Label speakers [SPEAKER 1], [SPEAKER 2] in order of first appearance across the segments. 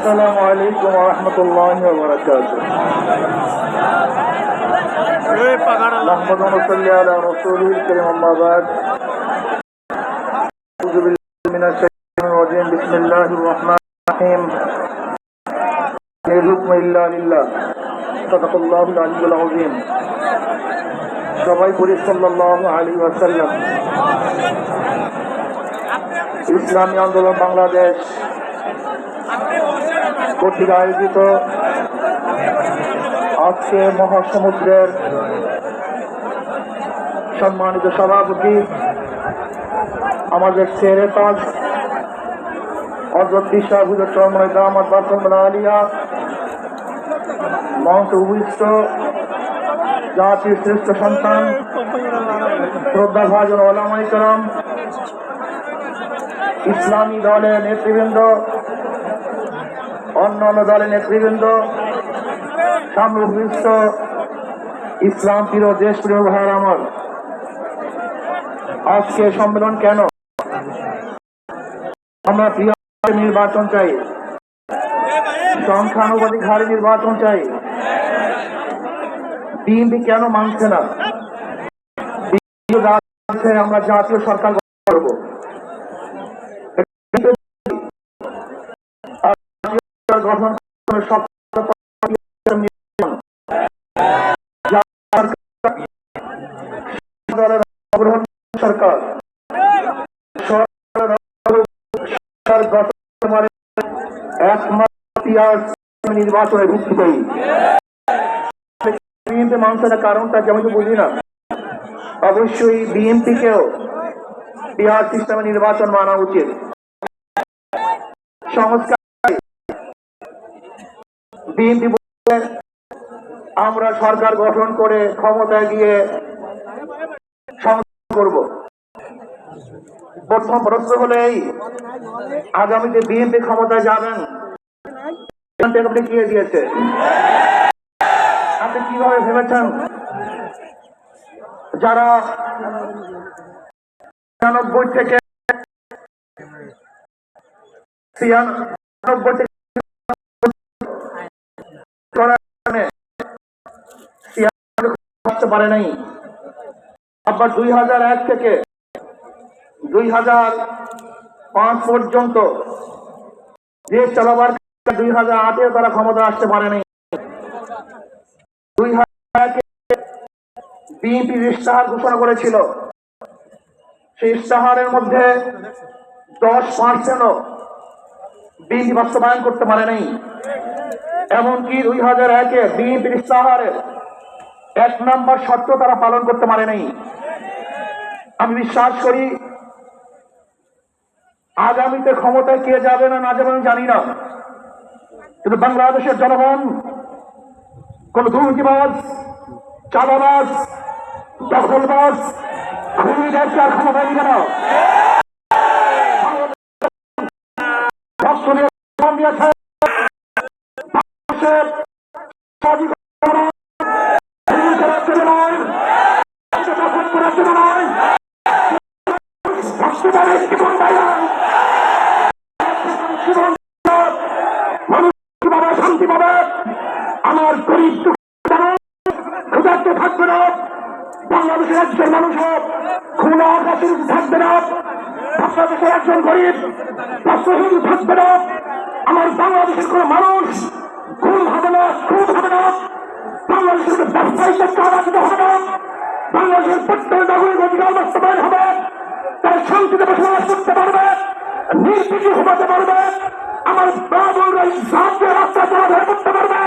[SPEAKER 1] السلام عليكم ورحمة الله وبركاته. نحمد ونصلي على رسوله الكريم أما بعد. أعوذ بالله من الشيطان الرجيم. بسم الله الرحمن الرحيم. إن الحكم إلا لله. صدق الله العلي العظيم. সবাই পড়ি সাল্লাল্লাহু আলাইহি ওয়াসাল্লাম। ইসলামী আন্দোলন বাংলাদেশ কর্তৃক আয়োজিত আজকে মহাসমুদ্রের সম্মানিত সভাপতি আমাদের শেরে তাজ হযরত শাহ হুজুর চরমনাই দামাত বারকাতুল আলিয়া মঞ্চে উপবিষ্ট জাতির শ্রেষ্ঠ সন্তান শ্রদ্ধাভাজন ওলামায়ে কেরাম, ইসলামী দলের নেতৃবৃন্দ, অন্যান্য দলের নেতৃবৃন্দ, সামনে উপবিষ্ট ইসলাম প্রিয় দেশ প্রিয় ভাইয়ের আমার, আজকে সম্মেলন কেন? আমরা প্রিয় নির্বাচন চাই, সংখ্যানুপাতিক হারে নির্বাচন চাই। বিএনপি কেন মানছে না? আমরা জাতীয় সরকার করব, গঠন সরকার নির্বাচনের ভিত্তিতেই বিএনপি মানছে কারণটা কি আমি তো বুঝি না। অবশ্যই বিএনপি কেও পিআর সিস্টেমে নির্বাচন মানা উচিত। সংস্কার বিএনপি আমরা সরকার গঠন করে ক্ষমতায় গিয়ে সংস্কার করব। প্রথম প্রশ্ন হলে এই, আগামীতে বিএনপি ক্ষমতায় যাবেন আপনি কে দিয়েছে? আপনি কিভাবে ভেবেছেন যারা ৯৯ থেকে ৯৬ থেকে আসতে পারে নাই, আবার ২০০১ থেকে ২০০৫ পর্যন্ত দেশ চালাবার ২০০৮ তারা ক্ষমতা আসতে পারে নাই। ২০০১ বিএনপি ইশতেহার ঘোষণা করেছিল, সেই ইশতেহারের মধ্যে ১০% বিএনপি বাস্তবায়ন করতে পারে নাই। এমনকি ২০০১ বিএনপির ইশতেহারের ১ নম্বর শর্ত তারা পালন করতে পারে নাই। আমি বিশ্বাস করি আগামীতে ক্ষমতায় কে যাবে না না যাবে আমি জানি না, কিন্তু বাংলাদেশের জনগণ কোন দুর্নীতিবাজ, চাঁদাবাজ, দখলবাজ, খুনিদেরকে আর ক্ষমতায় নিবে না। শান্তি পাবে, আমার গরিব ক্ষুধার্ত থাকবে না, বাংলাদেশের একজন মানুষ খুনা আকাশের থাকবে না, বাংলাদেশের একজন গরিব বস্ত্রহীন থাকবে না, আমার বাংলাদেশের কোন মানুষ খুন হবে না, খুন হবে না, বাংলাদেশের ব্যবসায়ীদের কারাগারিত হবে না, বাংলাদেশের প্রত্যেক নাগরিক অধিকার বাস্তবায়ন হবে, তারা শান্তিতে বসবাস করতে পারবে, নির্বিঘ্ন ঘুমাতে পারবে, আমার বাবুরা ইসলামকে রাস্তা চলাফেরা করতে পারবে,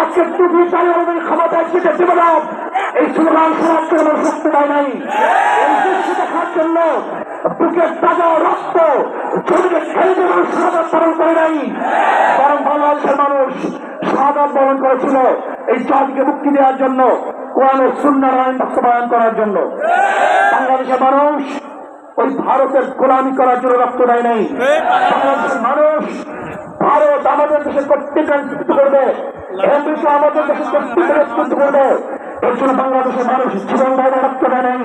[SPEAKER 1] আজকে টুপি চাই আমাদের ক্ষমতায় শিখে দেবে না, এই স্লোগান শোনার জন্য শক্তি দেয় নাই। এই দৃশ্য দেখার জন্য বুকের তাজা রক্ত জমিকে খেলতে মানুষ শাহাদাত বরণ করে নাই, বরং বাংলাদেশের মানুষ শাহাদাত বরণ করেছিল। এই জাতিকে মুক্তি দেওয়ার জন্য, কোরআন ও সুন্নাহর আইন বাস্তবায়ন করার জন্য। বাংলাদেশের মানুষ ওই ভারতের গোলামি করার জন্য রক্ত দেয় নাই। বাংলাদেশের মানুষ ভারত আমাদের দেশের কর্তৃত্ব নেতৃত্ব করবে, আমেরিকা আমাদের দেশের কর্তৃত্ব নেতৃত্ব করবে। এর জন্য বাংলাদেশের মানুষ জীবন বাইরে রক্ত দেয় নাই।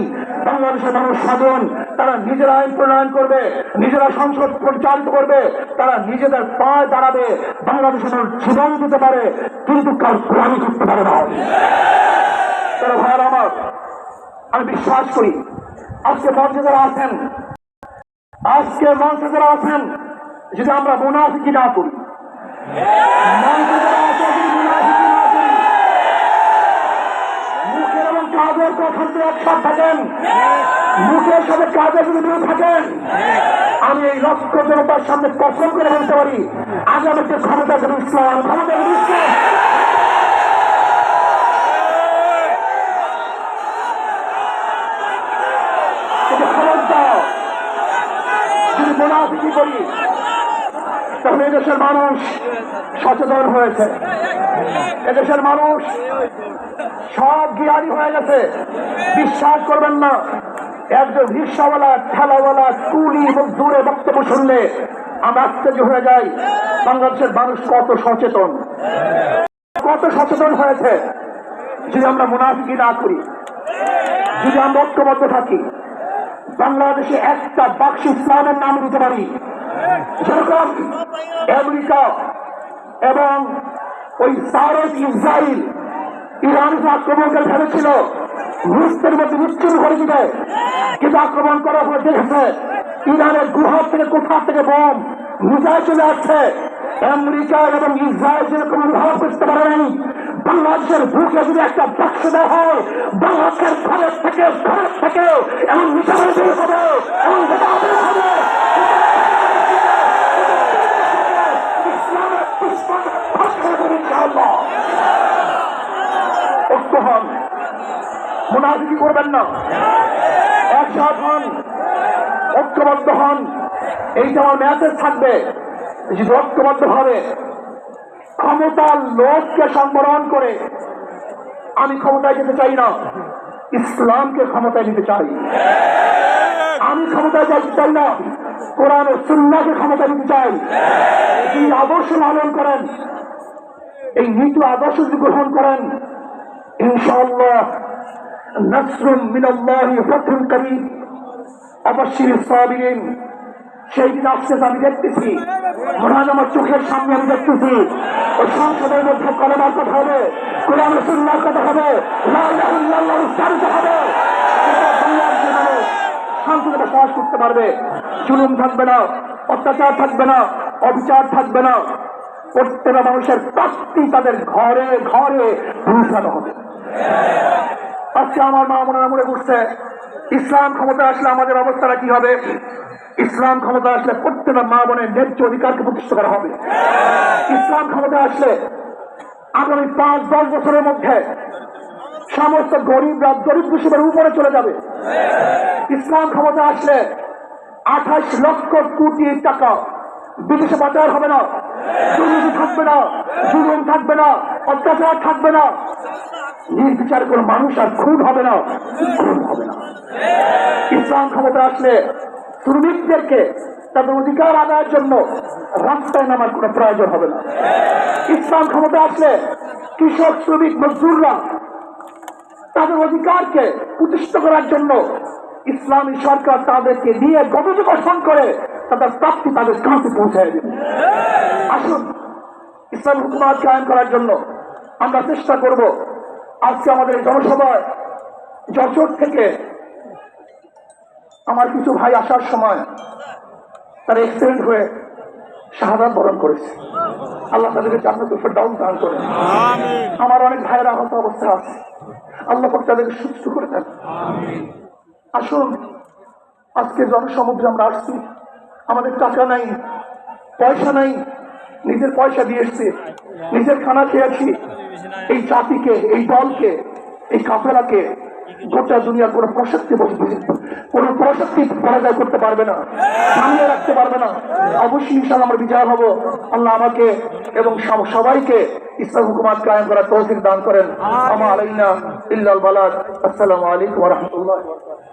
[SPEAKER 1] বাংলাদেশের মানুষ স্বাধীন, তারা নিজেরা আইন প্রণয়ন করবে, নিজেরা সংসদ পরিচালিত করবে, তারা নিজেদের পায়ে দাঁড়াবে। বাংলাদেশের মানুষ জীবন দিতে পারে, কিন্তু কার গোলামি করতে পারে না। তারা ভাইয়ার আমার, আমি বিশ্বাস করি আজকে মঞ্চে যারা আছেন, যদি আমরা মুনাফিকি না করি, মঞ্চে যারা আছে যদি মুনাফিকি না করি, মুখের এবং কাজের কথা যদি একসাথে থাকেন, মুখের সাথে কাজের যদি দূরে থাকেন, আমি এই লক্ষ জনতার সামনে কসম করে বলতে পারি আগামীতে ক্ষমতা দেবে ইসলাম, ক্ষমতা দেবে ইসলাম। যদি মুনাফিকি করি তখন এদেশের মানুষ সচেতন হয়েছে, এদেশের মানুষ সব জ্ঞানী হয়ে গেছে। বিশ্বাস করবেন না, একজন রিক্সাওয়ালা, ঠেলাওয়ালা, কুলি মজদুরের বক্তব্য শুনলে আমরা আশ্চর্য হয়ে যাই বাংলাদেশের মানুষ কত সচেতন, কত সচেতন হয়েছে। যদি আমরা মুনাফিকি না করি, যদি আমরা ঐক্যবদ্ধ থাকি, বাংলাদেশে একটা বাক্স ইসলামের নাম দিতে পারি। যেরকম আমেরিকা এবং ওই ভারত, ইসরায়েল, ইরান আক্রমণকারী ভেবেছিল রুশের মধ্যে নিশ্চিত করে দিবে, কিন্তু আক্রমণ করার পরে দেখেছে ইরানের গুহা থেকে কোথা থেকে বোম মিসাইল চলে আসছে। আমেরিকা এবং ইসরায়েল যেরকম ব্যবহার করতে পারেনি, বাংলাদেশের বুকে যদি একটা বাক্স দেওয়া হয়, বাংলাদেশের ঘরের থেকে এমন মিসাইল বের হবে, এমন হবে। ঐক্য হন, মুনাফিকি করবেন না, একসাথ হন, ঐক্যবদ্ধ হন। এইটা আমার মেসেজ থাকবে। যদি ঐক্যবদ্ধ ভাবে ক্ষমতার লোককে সম্বরণ করে, আমি ক্ষমতায় যেতে চাই না, ইসলামকে ক্ষমতায় নিতে চাই। আমি ক্ষমতায় যেতে চাই না, কোরআন ও সুন্নাহকে ক্ষমতায় নিতে চাই। এই আদর্শ লালন করেন, এই নীতি আদর্শ যদি গ্রহণ করেন, ইনশাআল্লাহ নাসরুম মিনাল্লাহি ফাতহুন কারীম, অবশ্যই সাবিরিন। সেই দিন আসতেছে, আমি দেখতেছি, মনে হয় আমার চোখের সামনে আমি দেখতেছি ওই সংসদের মধ্যে কলেমার কথা হবে, কোরআন ও সুন্নাহর কথা হবে, লা ইলাহা ইল্লাল্লাহ উচ্চারিত হবে। বাংলাদেশের মানুষ শান্তিতে বসবাস করতে পারবে, জুলুম থাকবে না, অত্যাচার থাকবে না, অবিচার থাকবে না। প্রত্যেকটা মানুষের প্রাপ্তি তাদের ঘরে ঘরে পৌঁছানো হবে। আজকে আমার মা মনে মনে করছে ইসলাম ক্ষমতা আসলে আমাদের অবস্থাটা কি হবে। ইসলাম ক্ষমতা আসলে প্রত্যেকটা মা বোনের ন্যায্য অধিকারকে প্রতিষ্ঠা করা হবে। ইসলাম ক্ষমতা আসলে আগামী 5-10 বছরের মধ্যে সমস্ত গরিবরা দরিদ্র সীমার উপরে চলে যাবে। ইসলাম ক্ষমতা আসলে 28 লক্ষ কোটি টাকা বিদেশে পাচার হবে না, দুর্নীতি থাকবে না, জুলুম থাকবে না, অত্যাচার থাকবে না, নির্বিচার কোনো মানুষ আর খুন হবে না, খুন হবে না। ইসলাম ক্ষমতা আসলে শ্রমিকদেরকে তাদের অধিকার আদায়ের জন্য রাস্তায় নামার কোনো প্রয়োজন হবে না। ইসলাম ক্ষমতা আসলে কৃষক, শ্রমিক, মজদুররা তাদের অধিকারকে প্রতিষ্ঠা করার জন্য ইসলামী সরকার তাদেরকে নিয়ে গবেষণা গঠন করে তাদের প্রাপ্তি তাদের কাছে পৌঁছায় দেবে। আসুন ইসলাম হুকুমত কায়েম করার জন্য আমরা চেষ্টা করব। আজকে আমাদের জনসভায় যশোর থেকে আমার কিছু ভাই আসার সময় তারা এক্সিডেন্ট হয়ে শাহাদাত বরণ করেছে। আল্লাহ তাদেরকে জান্নাতুল ফেরদাউস দান করেন। আমার অনেক ভাইয়েরা আহত অবস্থায় আছে, আল্লাহ পাক তাদেরকে সুস্থ করে দেন। আসুন আজকে জনসমুদ্রে আমরা আসছি, আমাদের টাকা নাই, পয়সা নাই, নিজের পয়সা দিয়ে এসছি, নিজের খানা খেয়েছি। এই জাতিকে, এই দলকে, এই কাফেলাকে গোটা দুনিয়ার কোনো প্রশক্তি পরাজয় করতে পারবে না, থামিয়ে রাখতে পারবে না। অবশ্যই ইনশাআল্লাহ আমরা বিজয় হব। আল্লাহ আমাকে এবং সবাইকে ইসলাম হুকুমাত কায়েম করার তৌফিক দান করেন। আমা আলাইনা ইল্লাল বালাগ। আসসালামু আলাইকুম ওয়া রাহমাতুল্লাহি ওয়া বারাকাতুহু।